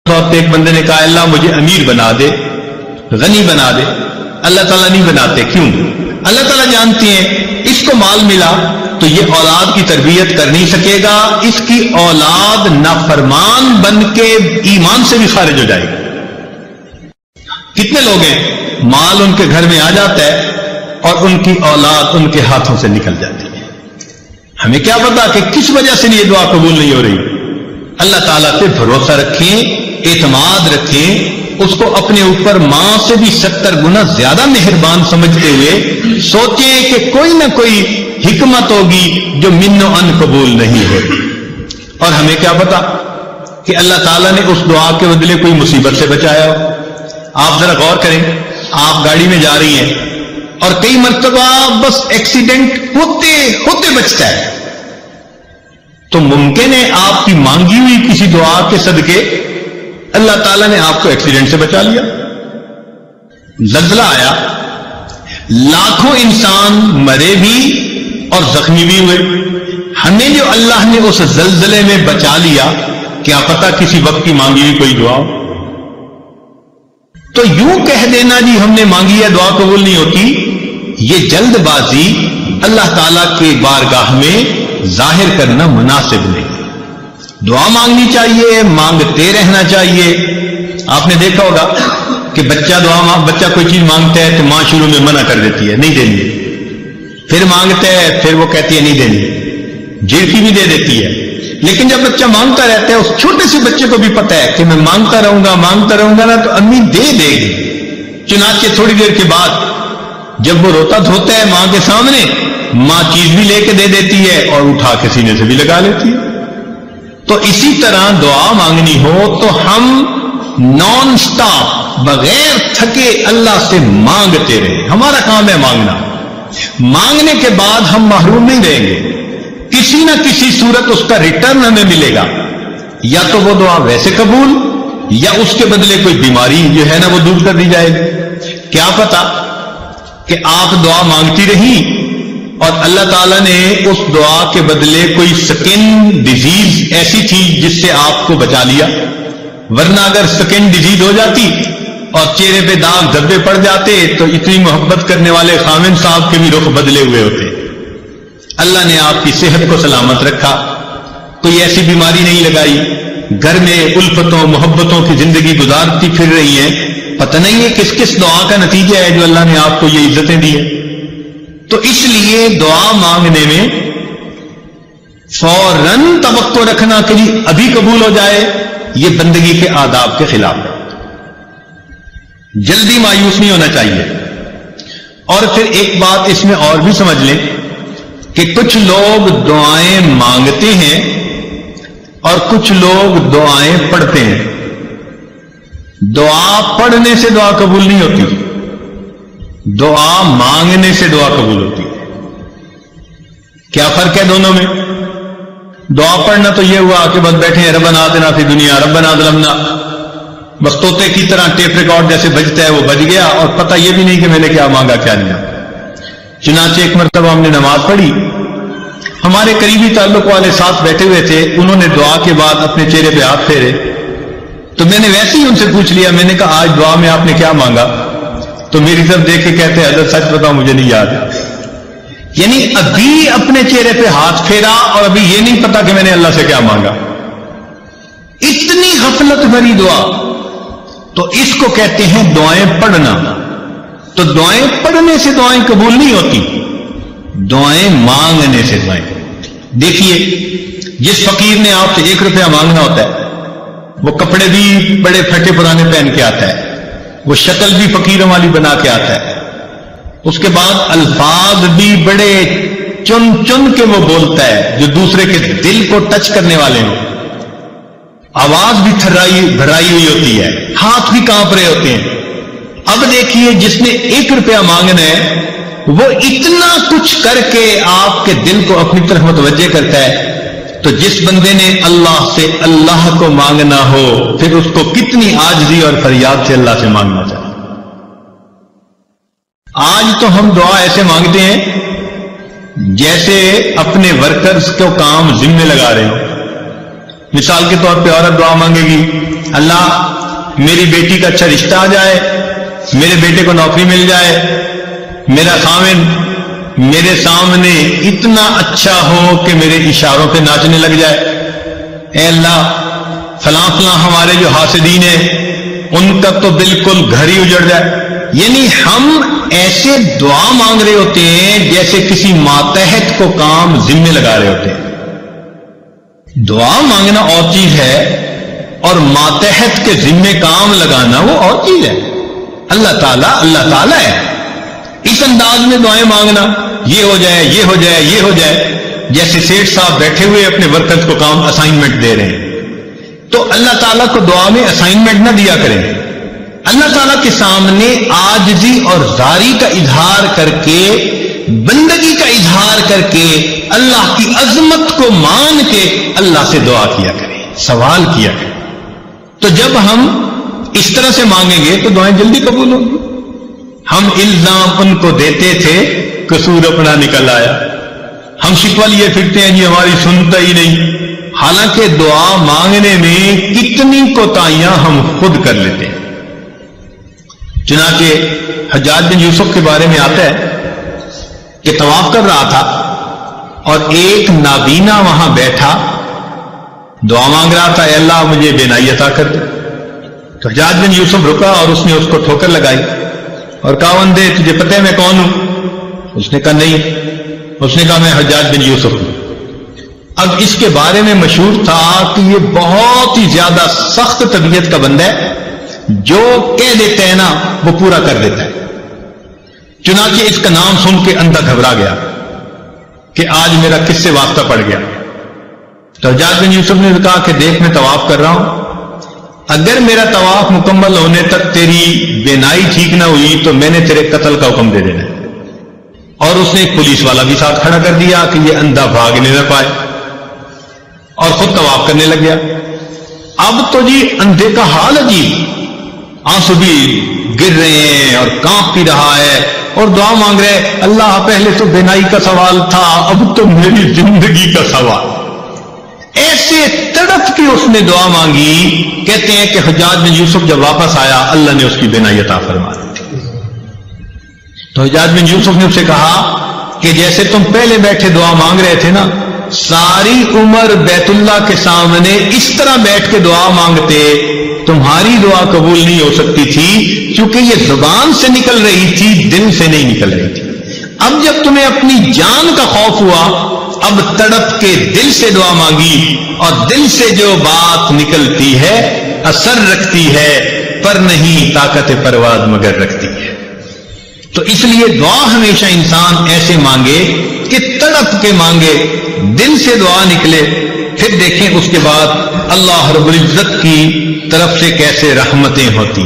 تو ایک بندے نے کہا اللہ مجھے امیر بنا دے، غنی بنا دے۔ اللہ تعالیٰ نہیں بناتے، کیوں؟ اللہ تعالیٰ جانتے ہیں اس کو مال ملا تو یہ اولاد کی تربیت کر نہیں سکے گا، اس کی اولاد نافرمان بن کے ایمان سے بھی خارج ہو جائے گی۔ کتنے لوگ ہیں مال ان کے گھر میں آ جاتا ہے اور ان کی اولاد ان کے ہاتھوں سے نکل جاتی ہے۔ ہمیں کیا پتا کہ کس وجہ سے یہ دعا قبول نہیں ہو رہی۔ اللہ تعالیٰ پہ بھروسہ رکھیں، اعتماد رکھیں، اس کو اپنے اوپر ماں سے بھی 70 گنا زیادہ مہربان سمجھتے ہوئے سوچیں کہ کوئی نہ کوئی حکمت ہوگی جو من و ان قبول نہیں ہوگی۔ اور ہمیں کیا پتا کہ اللہ تعالیٰ نے اس دعا کے بدلے کوئی مصیبت سے بچایا ہو۔ آپ ذرا غور کریں، آپ گاڑی میں جا رہی ہیں اور کئی مرتبہ بس ایکسیڈنٹ ہوتے ہوتے بچتا ہے، تو ممکن ہے آپ کی مانگی ہوئی کسی دعا کے صدقے اللہ تعالیٰ نے آپ کو ایکسیڈنٹ سے بچا لیا۔ زلزلہ آیا، لاکھوں انسان مرے بھی اور زخمی بھی ہوئے، ہمیں جو اللہ نے اس زلزلے میں بچا لیا، کیا پتا کسی وقت کی مانگی ہوئی کوئی دعا ہو۔ تو یوں کہہ دینا جی ہم نے مانگی ہے دعا قبول نہیں ہوتی، یہ جلد بازی اللہ تعالیٰ کے بارگاہ میں ظاہر کرنا مناسب نہیں۔ دعا مانگنی چاہیے، مانگتے رہنا چاہیے۔ آپ نے دیکھا ہوگا کہ بچہ کوئی چیز مانگتا ہے تو ماں شروع میں منع کر دیتی ہے، نہیں دینی، پھر مانگتا ہے، پھر وہ کہتی ہے نہیں دینی، جھڑکی بھی دے دیتی ہے۔ لیکن جب بچہ مانگتا رہتا ہے، اس چھوٹے سے بچے کو بھی پتا ہے کہ میں مانگتا رہوں گا نا تو امی دے دے گی۔ چنانچہ تھوڑی دیر کے بعد جب وہ روتا دھوتا ہے ماں کے سامنے، ماں چیز بھی لے کے دے دیتی ہے اور اٹھا کے سینے سے بھی لگا لیتی ہے۔ تو اسی طرح دعا مانگنی ہو تو ہم نان سٹاپ بغیر تھکے اللہ سے مانگتے رہیں۔ ہمارا کام ہے مانگنا، مانگنے کے بعد ہم محروم نہیں رہیں گے، کسی نہ کسی صورت اس کا ریٹرن ہمیں ملے گا، یا تو وہ دعا ویسے قبول یا اس کے بدلے کوئی بیماری جو ہے نا وہ دور کر دی جائے گی۔ کیا پتا کہ آپ دعا مانگتی رہی اور اللہ تعالیٰ نے اس دعا کے بدلے کوئی سکن ڈیزیز ایسی تھی جس سے آپ کو بچا لیا، ورنہ اگر سکن ڈیزیز ہو جاتی اور چہرے پہ داغ دھبے پڑ جاتے تو اتنی محبت کرنے والے خامن صاحب کے بھی رخ بدلے ہوئے ہوتے۔ اللہ نے آپ کی صحت کو سلامت رکھا، کوئی ایسی بیماری نہیں لگائی، گھر میں الفتوں محبتوں کی زندگی گزارتی پھر رہی ہیں، پتہ نہیں ہے کس کس دعا کا نتیجہ ہے جو اللہ نے آپ کو یہ عزتیں دی ہیں۔ تو اس لیے دعا مانگنے میں فوراً توقع رکھنا کہ ابھی قبول ہو جائے، یہ بندگی کے آداب کے خلاف ہے۔ جلدی مایوس نہیں ہونا چاہیے۔ اور پھر ایک بات اس میں اور بھی سمجھ لیں کہ کچھ لوگ دعائیں مانگتے ہیں اور کچھ لوگ دعائیں پڑھتے ہیں۔ دعا پڑھنے سے دعا قبول نہیں ہوتی، دعا مانگنے سے دعا قبول ہوتی ہے۔ کیا فرق ہے دونوں میں؟ دعا پڑھنا تو یہ ہوا کہ بس بیٹھے ہیں ربنا آتنا فی دنیا ربنا ظلمنا، بس طوطے کی طرح ٹیپ ریکارڈ جیسے بجتا ہے وہ بج گیا اور پتہ یہ بھی نہیں کہ میں نے کیا مانگا کیا نہیں مانگا۔ چنانچہ ایک مرتبہ ہم نے نماز پڑھی، ہمارے قریبی تعلق والے ساتھ بیٹھے ہوئے تھے، انہوں نے دعا کے بعد اپنے چہرے پہ ہاتھ پھیرے تو میں نے ویسے ہی ان سے پوچھ لیا، میں نے کہا آج دعا میں آپ نے کیا مانگا؟ تو میری طرف دیکھ کے کہتے ہیں حضرت سچ بتاؤ مجھے نہیں یاد۔ یعنی ابھی اپنے چہرے پہ ہاتھ پھیرا اور ابھی یہ نہیں پتا کہ میں نے اللہ سے کیا مانگا۔ اتنی غفلت بھری دعا، تو اس کو کہتے ہیں دعائیں پڑھنا۔ تو دعائیں پڑھنے سے دعائیں قبول نہیں ہوتی، دعائیں مانگنے سے دعائیں قبول۔ دیکھیے جس فقیر نے آپ سے 1 روپیہ مانگنا ہوتا ہے وہ کپڑے بھی بڑے پھٹے پرانے پہن کے آتا ہے، وہ شکل بھی فقیروں والی بنا کے آتا ہے، اس کے بعد الفاظ بھی بڑے چن چن کے وہ بولتا ہے جو دوسرے کے دل کو ٹچ کرنے والے ہوں، آواز بھی بھرائی ہوئی ہوتی ہے، ہاتھ بھی کانپ رہے ہوتے ہیں۔ اب دیکھیے جس نے 1 روپیہ مانگنا ہے وہ اتنا کچھ کر کے آپ کے دل کو اپنی طرف متوجہ کرتا ہے، تو جس بندے نے اللہ سے اللہ کو مانگنا ہو پھر اس کو کتنی عاجزی اور فریاد سے اللہ سے مانگنا چاہیے۔ آج تو ہم دعا ایسے مانگتے ہیں جیسے اپنے ورکرز کو کام ذمہ لگا رہے ہو، مثال کے طور پہ عورت دعا مانگے گی، اللہ میری بیٹی کا اچھا رشتہ آ جائے، میرے بیٹے کو نوکری مل جائے، میرا خاوند میرے سامنے اتنا اچھا ہو کہ میرے اشاروں پہ ناچنے لگ جائے، اے اللہ فلاں فلاں ہمارے جو حاسدین ہیں ان کا تو بالکل گھر ہی اجڑ جائے۔ یعنی ہم ایسے دعا مانگ رہے ہوتے ہیں جیسے کسی ماتحت کو کام ذمے لگا رہے ہوتے ہیں۔ دعا مانگنا اور چیز ہے اور ماتحت کے ذمے کام لگانا وہ اور چیز ہے۔ اللہ تعالیٰ ہے، اس انداز میں دعائیں مانگنا، یہ ہو جائے، یہ ہو جائے، یہ ہو جائے، جیسے سیٹھ صاحب بیٹھے ہوئے اپنے ورکرز کو کام اسائنمنٹ دے رہے ہیں، تو اللہ تعالیٰ کو دعا میں اسائنمنٹ نہ دیا کریں۔ اللہ تعالیٰ کے سامنے عاجزی اور زاری کا اظہار کر کے، بندگی کا اظہار کر کے، اللہ کی عظمت کو مان کے اللہ سے دعا کیا کریں، سوال کیا کریں۔ تو جب ہم اس طرح سے مانگیں گے تو دعائیں جلدی قبول ہوں گی۔ ہم الزام ان کو دیتے تھے، قصور اپنا نکل آیا، ہم شکوہ لیے پھرتے ہیں جی ہماری سنتا ہی نہیں، حالانکہ دعا مانگنے میں کتنی کوتاہیاں ہم خود کر لیتے ہیں۔ چنانچہ حجاج بن یوسف کے بارے میں آتا ہے کہ طواف کر رہا تھا اور ایک نابینا وہاں بیٹھا دعا مانگ رہا تھا، اے اللہ مجھے بینائی عطا کر دے۔ تو حجاج بن یوسف رکا اور اس نے اس کو ٹھوکر لگائی اور کہا وندے تجھے پتہ ہے میں کون ہوں؟ اس نے کہا نہیں۔ اس نے کہا میں حجاج بن یوسف ہوں۔ اب اس کے بارے میں مشہور تھا کہ یہ بہت ہی زیادہ سخت طبیعت کا بندہ ہے، جو کہہ دیتے ہیں نا وہ پورا کر دیتا ہے۔ چنانچہ اس کا نام سن کے اندھا گھبرا گیا کہ آج میرا کس سے واسطہ پڑ گیا۔ تو حجاج بن یوسف نے کہا کہ دیکھ میں طواف کر رہا ہوں، اگر میرا طواف مکمل ہونے تک تیری بینائی ٹھیک نہ ہوئی تو میں نے تیرے قتل کا حکم دے دینا ہے۔ اور اس نے ایک پولیس والا بھی ساتھ کھڑا کر دیا کہ یہ اندھا بھاگنے نہ پائے، اور خود طواف کرنے لگ گیا۔ اب تو جی اندھے کا حال عجیب، آنسو بھی گر رہے ہیں اور کانپ بھی رہا ہے اور دعا مانگ رہے، اللہ پہلے تو بینائی کا سوال تھا، اب تو میری زندگی کا سوال۔ ایسے تڑپ کے اس نے دعا مانگی، کہتے ہیں کہ حجاج بن یوسف جب واپس آیا اللہ نے اس کی بینائی عطا فرما دی۔ تو حجاج بن یوسف نے اس سے کہا کہ جیسے تم پہلے بیٹھے دعا مانگ رہے تھے نا، ساری عمر بیت اللہ کے سامنے اس طرح بیٹھ کے دعا مانگتے، تمہاری دعا قبول نہیں ہو سکتی تھی، کیونکہ یہ زبان سے نکل رہی تھی، دل سے نہیں نکل رہی تھی۔ اب جب تمہیں اپنی جان کا خوف ہوا، اب تڑپ کے دل سے دعا مانگی، اور دل سے جو بات نکلتی ہے اثر رکھتی ہے، پر نہیں طاقت پرواز مگر رکھتی ہے۔ تو اس لیے دعا ہمیشہ انسان ایسے مانگے کہ تڑپ کے مانگے، دل سے دعا نکلے، پھر دیکھیں اس کے بعد اللہ رب العزت کی طرف سے کیسے رحمتیں ہوتی